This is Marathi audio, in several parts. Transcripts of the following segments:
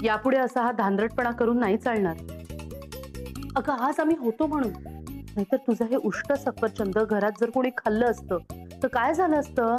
यापुढे असा हा धांदरटपणा करून नाही चालणार. अगं आज आम्ही होतो म्हणून, नाहीतर तुझं हे उष्ट सफरचंद घरात जर कोणी खाल्लं असतं तर काय झालं असतं?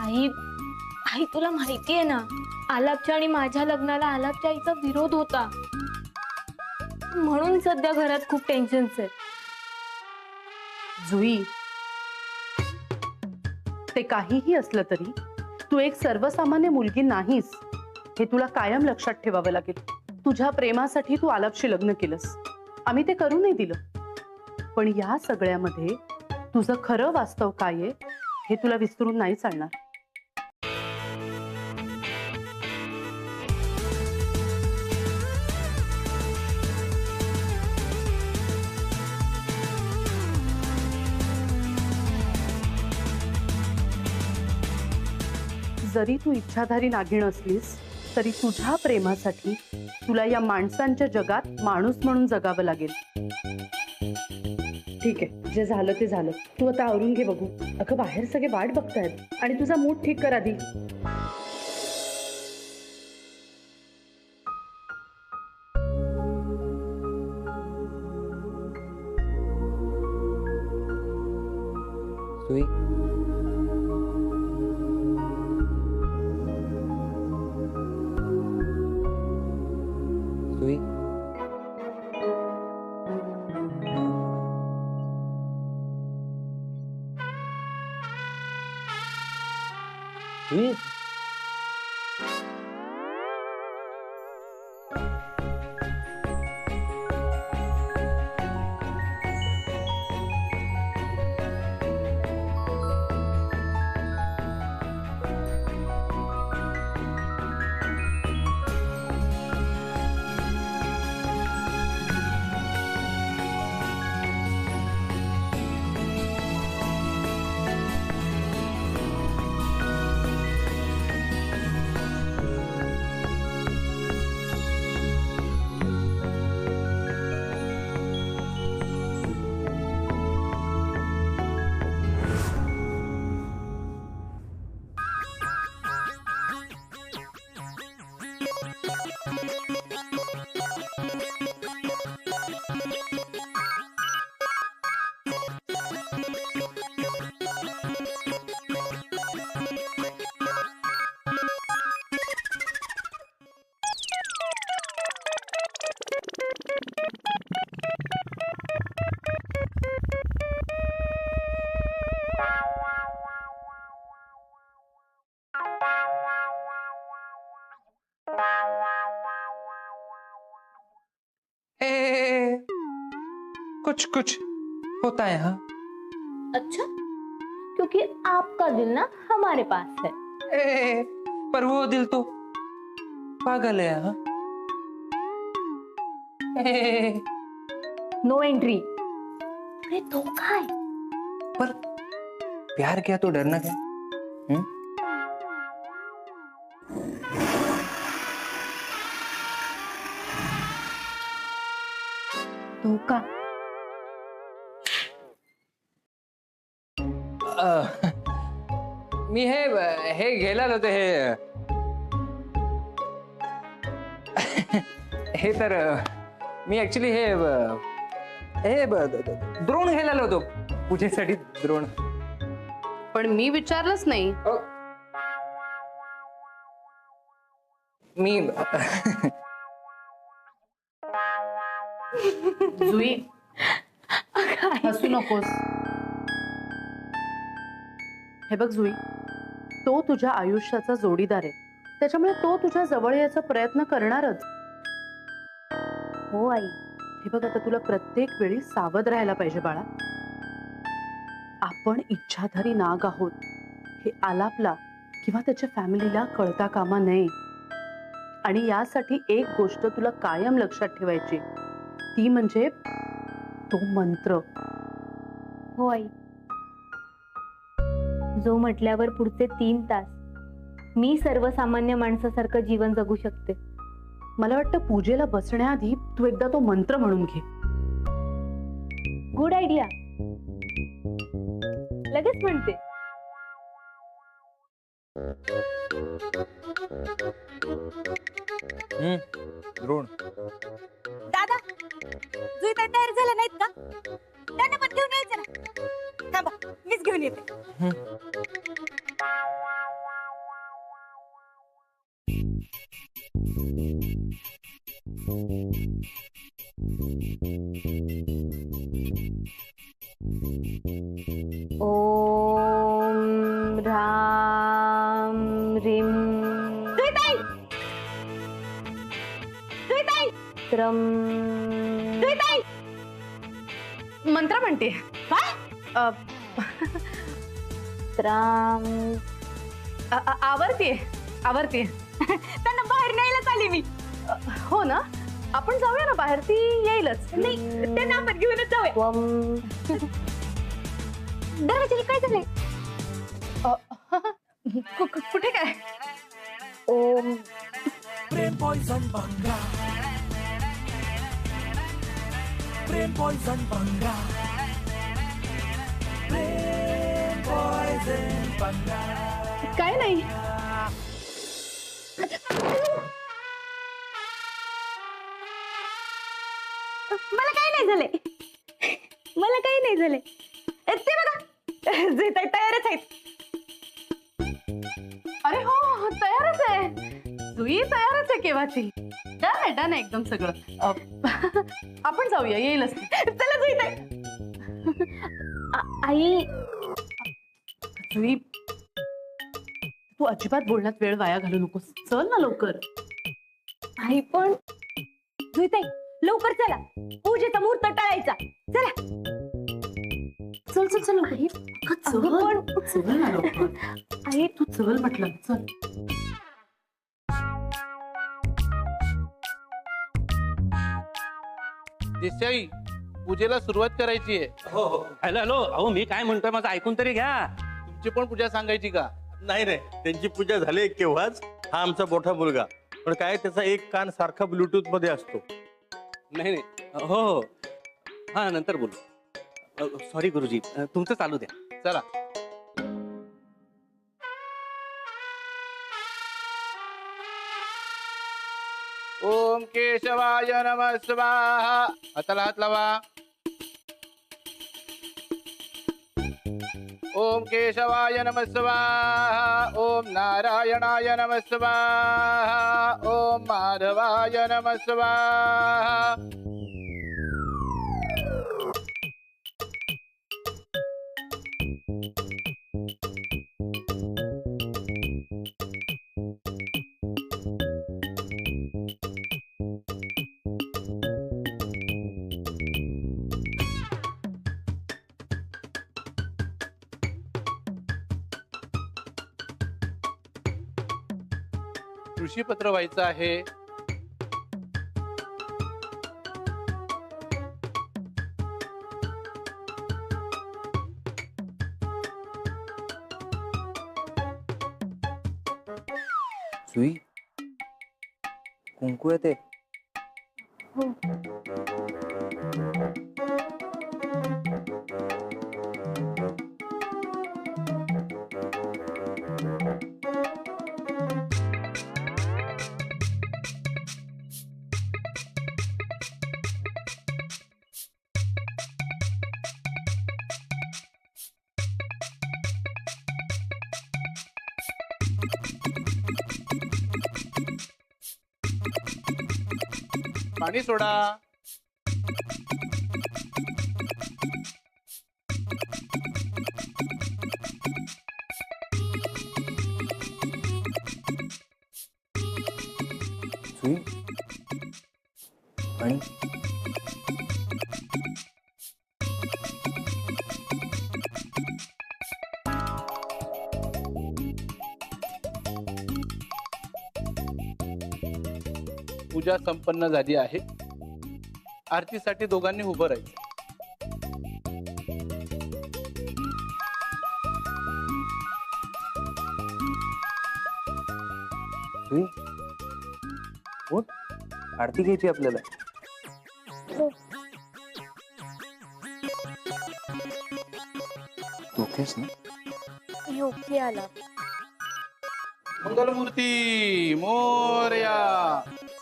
आई आई तुला माहितीये ना, आलापच्या आणि माझ्या लग्नाला आलापच्या आईचा विरोध होता, म्हणून सध्या घरात खूप टेन्शन्स आहेत. जुई, ते काहीही असलं तरी तू एक सर्वसामान्य मुलगी नाहीस, हे तुला कायम लक्षात ठेवावं लागेल. तुझ्या प्रेमासाठी तू आलापशी लग्न केलंस, आम्ही ते करू नाही दिलं, पण या सगळ्यामध्ये तुझं खरं वास्तव काय आहे हे तुला विसरून नाही चालणार. जरी तू इच्छाधारी नागिण असलीस तरी तुझ्या प्रेमासाठी तुला या माणसांच्या जगात माणूस म्हणून जगावं लागेल. ठीक आहे, जे झालं ते झालं. तू आता आवरून घे बघू. अगं बाहेर सगळे वाट बघतायत आणि तुझा मूड ठीक कर आधी. सुई, सुई, सुई. कुछ कुछ होता है। हाँ, अच्छा, क्योंकि आपका दिल ना हमारे पास है. पर वो दिल तो पागल है। हाँ, नो एंट्री. अरे धोखा है. पर प्यार किया तो डरना क्या? धोखा. मी हे घ्यायला होते हे तर मी ऍक्च्युली हे द्रोण घ्यायला होतो पूजेसाठी. द्रोण. पण मी विचारलंच नाही. मी जुई, हसू नकोस. हे बघ जुई, तो तुझ्या आयुष्याचा जोडीदार आहे, त्याच्यामुळे तो तुझ्या जवळ यायचा प्रयत्न करणारच. हो आई. हे बघ, आता तुला प्रत्येक वेळी सावध राहायला पाहिजे बाळा. आपण इच्छाधारी नाग आहोत हे आलापला किंवा त्याच्या फॅमिलीला कळता कामा नये. आणि यासाठी एक गोष्ट तुला कायम लक्षात ठेवायची, ती म्हणजे तो मंत्र. हो आई. जो म्हटल्यावर पुढचे 3 तास मी सर्वसामान्य माणसासारखं जीवन जगू शकते. मला वाटतं पूजेला बसण्याआधी तू एकदा तो मंत्र म्हणून घे. Good idea. लगेच म्हणते. ओम राम रीम त्रम मंत्र म्हणते त्राम आवरतीये आवरतीये. त्यांना बाहेर न्यायलाच आली मी. हो ना, आपण जाऊया ना बाहेर, ती येईलच. नाही त्यांना आपण घेऊनच जाऊया. दरवाजाला काय झालंय? कुठे काय? ओम प्रेम पॉइजन बंगा, प्रेम पॉइजन बंगा, प्रेम पॉइजन बंगा. काय नाही. मला काही नाही झालंय. मला काही नाही झालंय. ते बघा जे तयारच आहेत. अरे हो, तयारच आहे. जुई तयारच आहे केव्हाची. डन आहे एकदम सगळं. आपण जाऊया, येईलच ती. चला जुई ताई. आई जुई, तू अजिबात बोलण्यात वेळ वाया घालू नकोस. चल ना लवकर. आई पण जुई ताई लवकर चला, पूजेचा मुहूर्त टाळायचा. चला चल चल चल. आई पण चल ना लवकर. आई तू चल म्हटलं. चल. देसाई, पूजेला सुरुवात करायची आहे. हो हो. हॅलो हॅलो, अहो मी काय म्हणतोय माझं ऐकून तरी घ्या. तुमची पण पूजा सांगायची का? नाही नाही, त्यांची पूजा झाली केव्हाच. हा आमचा मोठा मुलगा, पण काय त्याचा एक कान सारखा ब्लूटूथ मध्ये असतो. नाही नाही, हो हो, हा नंतर बोलू. सॉरी गुरुजी, तुमचं चालू द्या. चला. ओम केशवाय नमः स्वाहा. हाताला हात लावा. ओम केशवाय नमः स्वाहा. ओम नारायणाय नमः स्वाहा. ओम माधवाय नमः स्वाहा. कृषीपत्र व्हायचं आहे. सुई, कुंकू आहे ते. पाणी सोडा. सुई आणि पूजा संपन्न झाली आहे. आरतीसाठी दोघांनी उभं राहायचं. सुई उठ, आरती घ्यायची आपल्याला. डोकेस ना. योग्य आला. मंगलमूर्ती मोरया.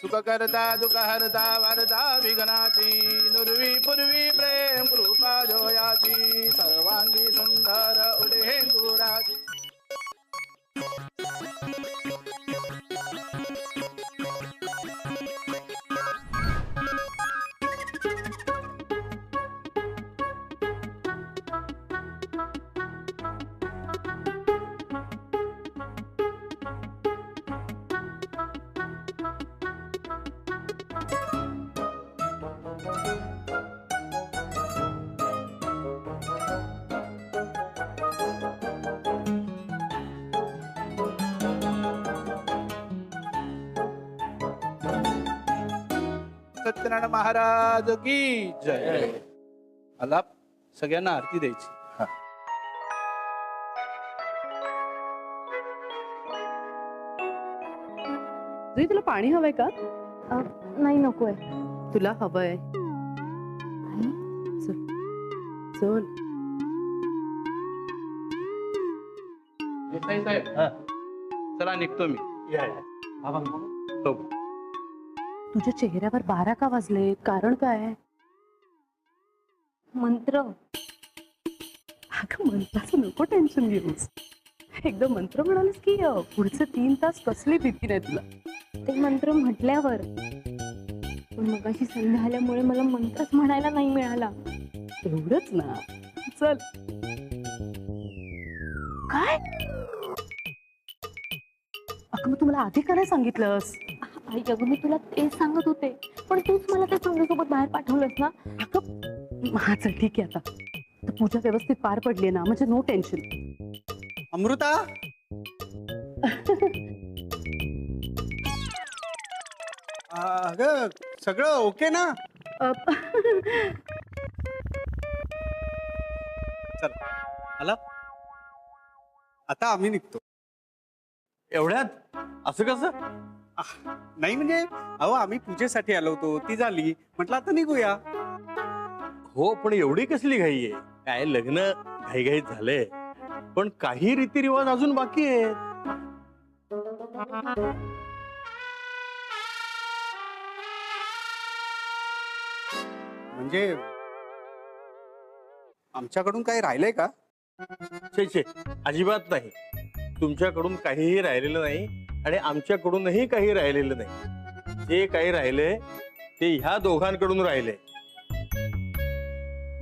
सुख करता दुःख हरता वरता विघ्नाची. नुरवी पूर्वी प्रेम कृपा जोयाची. सर्वांगी सुंदर उडे गुराची. सत्यनारायण महाराज की जय. आलाप सगळ्यांना आरती द्यायची. जुई, तुला पाणी हवंय का? नाही नकोय. तुला हवंय. चल चल. देसाई साहेब, चला निघतो मी. हो. तुझ्या चेहऱ्यावर 12 का वाजले? कारण काय? मंत्र. अगं मंत्राचं नको टेन्शन घेऊस. एकदम मंत्र म्हणालीस की पुढचे 3 तास कसली भीती नाही तुला. ते मंत्र म्हटल्यावर पण मगाशी संध्या आल्यामुळे मला मंत्रच म्हणायला नाही मिळाला. एवढंच ना. चल. काय? अगं मग तुम्हाला आधी का नाही सांगितलंस? आई अगं मी तुला तेच सांगत होते पण तूच मला त्या संध्यासोबत बाहेर पाठवलंस ना. अगं हा चल ठीक आहे. आता पूजा व्यवस्थित पार पडली ना, म्हणजे नो टेन्शन. अमृता, अगं सगळं ओके ना? चल आला, आता आम्ही निघतो. एवढ्यात असं कसं? नाही म्हणजे अहो आम्ही पूजेसाठी आलो होतो, ती झाली, म्हटलं आता निघूया. हो, पण एवढी कसली घाई आहे? काय लग्न घाईघाईत झालंय, पण काही रीतिरिवाज अजून बाकी आहेत. म्हणजे आमच्याकडून काही राहिलंय का? छे, अजिबात नाही. तुमच्याकडून काहीही राहिलेलं नाही आणि आमच्याकडूनही काही राहिलेलं नाही. जे काही राहिले ते ह्या दोघांकडून राहिले.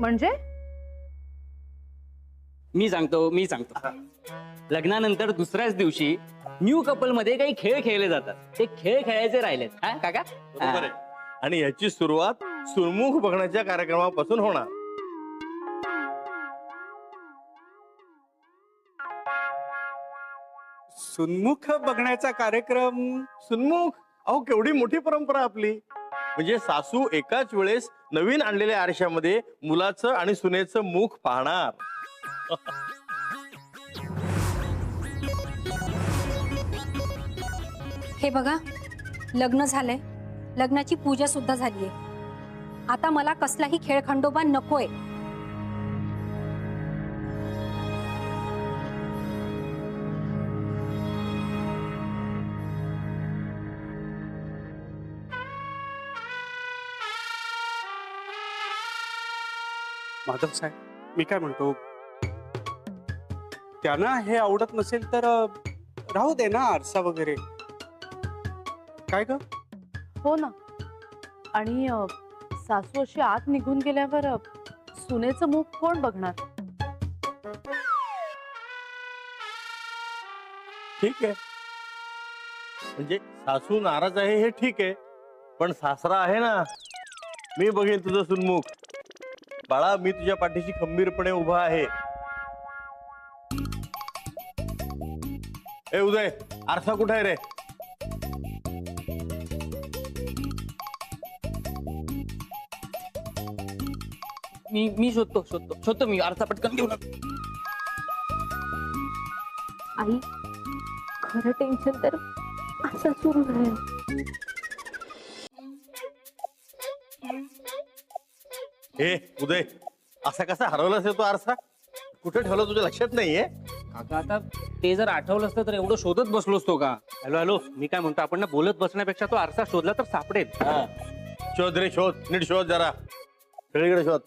म्हणजे मी सांगतो. लग्नानंतर दुसऱ्याच दिवशी न्यू कपल मध्ये काही खेळ खेळले जातात. ते खेळ खेळायचे राहिलेत. हा काका? बरोबर आहे. आणि याची सुरुवात सुनमुख बघण्याच्या कार्यक्रमापासून होणार. सुन्मुख बघण्याचा कार्यक्रम? सुनमुख? अहो केवढी मोठी परंपरा आपली. म्हणजे सासू एकाच वेळेस नवीन आणलेल्या आरशामध्ये मुलाचं आणि सुनेचं मुख पाहणार. हे बघा, लग्न झालंय, लग्नाची पूजा सुद्धा झालीये. आता मला कसलाही खेळखंडोबा नकोय. माधव साहेब, मी काय म्हणतो, त्यांना हे आवडत नसेल तर राहू दे ना आरसा वगैरे. काय ग? हो ना. आणि सासू अशी आत निघून गेल्यावर सुनेचं मुख कोण बघणार? ठीक आहे, म्हणजे सासू नाराज आहे हे ठीक आहे, पण सासरा आहे ना. मी बघेन तुझं सुनमुख. बाळा, मी तुझ्या पाठीशी खंबीरपणे उभा आहे. ए उदय, आरसा कुठे आहे रे? मी शोधतो मी आरसा पटकन घेऊन. आई खरं टेन्शन तर असं सुरू झालं. ए उदय, असा कसा हरवलास रे तो आरसा? कुठे ठेवला तुझ्या लक्षात नाहीये? काका आता ते जर आठवलं असतं तर एवढं शोधत बसलो असतो का? हॅलो, मी काय म्हणतो, आपण ना बोलत बसण्यापेक्षा तो आरसा शोधला तर सापडेल. हा, शोध रे, शोध, नीट शोध जरा, सगळीकडे शोध.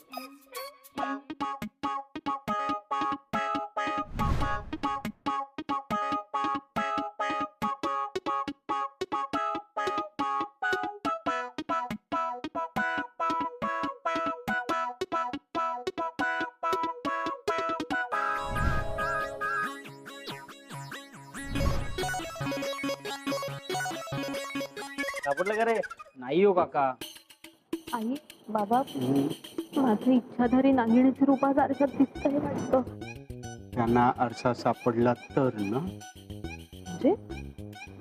सापडलं का रे? नाही हो काका. आई बाबा, माझं इच्छाधारी नागिणीच्या रूपात आरशात दिसतंय वाटतं. त्यांना आरसा सापडला तर ना?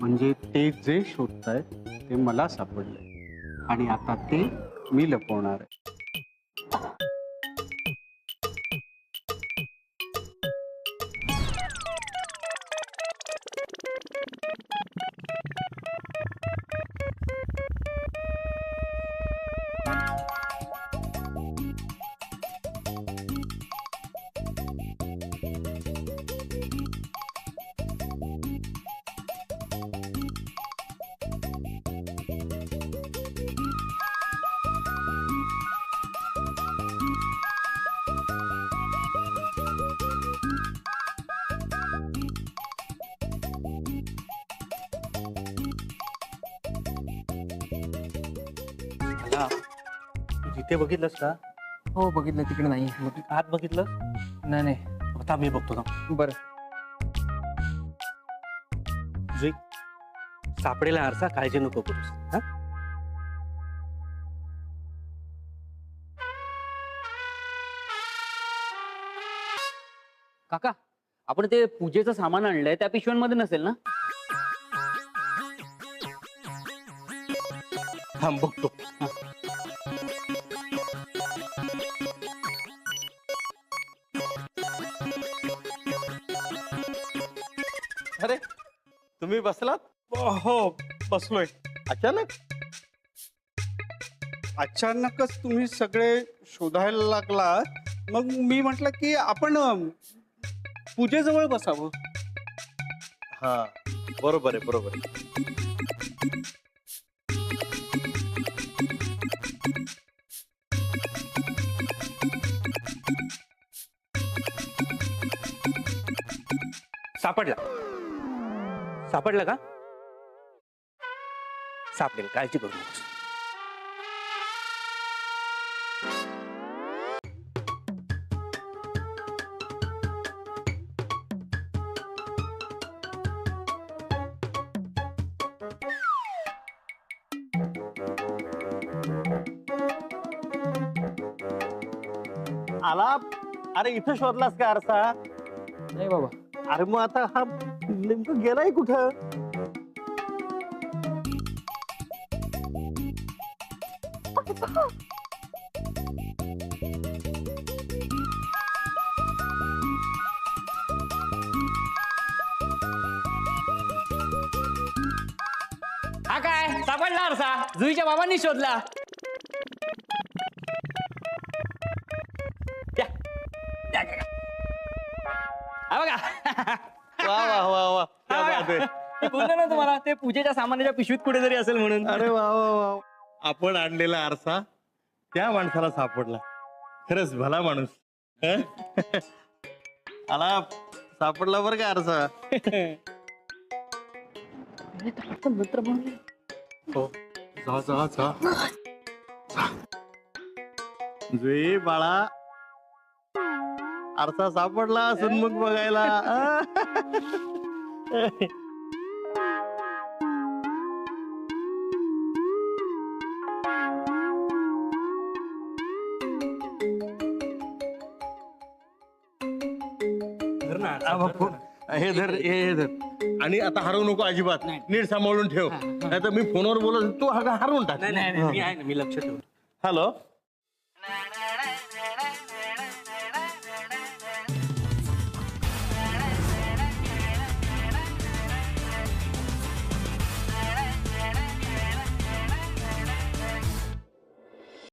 म्हणजे ते जे शोधतायत ते मला सापडलंय आणि आता ते मी लपवणार आहे. मला तू तिथे बघितलंस का? हो बघितलं तिकडे नाही. मग आत बघितलं? नाही नाही. आता मी बघतो ना. बरं. जुई, सापडेला आरसा, काळजी नको करूस. हा? काका आपण ते पूजेचं सामान आणलंय त्या पिशव्यांमध्ये नसेल ना? थांब बघतो. अरे तुम्ही बसलात? हो बसलोय. अचानक? अचानकच तुम्ही सगळे शोधायला लागला. मग मी म्हटलं की आपण पूजेजवळ बसावं. हा बरोबर आहे, बरोबर आहे. सापडला. सापडला का? सापडेल, काळजी करू नकोस. आला? अरे इथं शोधलास का आरसा? नाही बाबा. अरे मग आता हा नेमकं गेलाय कुठं? हा काय सापडला आरसा, जुईच्या बाबांनी शोधला. द्या. द्या काका. हा बघा. वा वा वा वा, क्या बात आहे. मी बोललो ना तुम्हाला ते पूजेच्या सामानाच्या पिशवीत कुठेतरी असेल म्हणून. अरे वा वा वा, आपण आणलेला आरसा त्या माणसाला सापडला. खरंच भला माणूस. हं? आला सापडला बरं का आरसा. हो जा जा जा. जुई बाळा, आरसा सापडला सन्मुख बघायला. हे धर, हे धर. आणि आता हरवू नको अजिबात. नीट सांभाळून ठेव, नाही तर मी फोनवर बोलत तू हरवून टाक. नाही नाही मी आहे ना, मी लक्ष ठेवतो. हॅलो.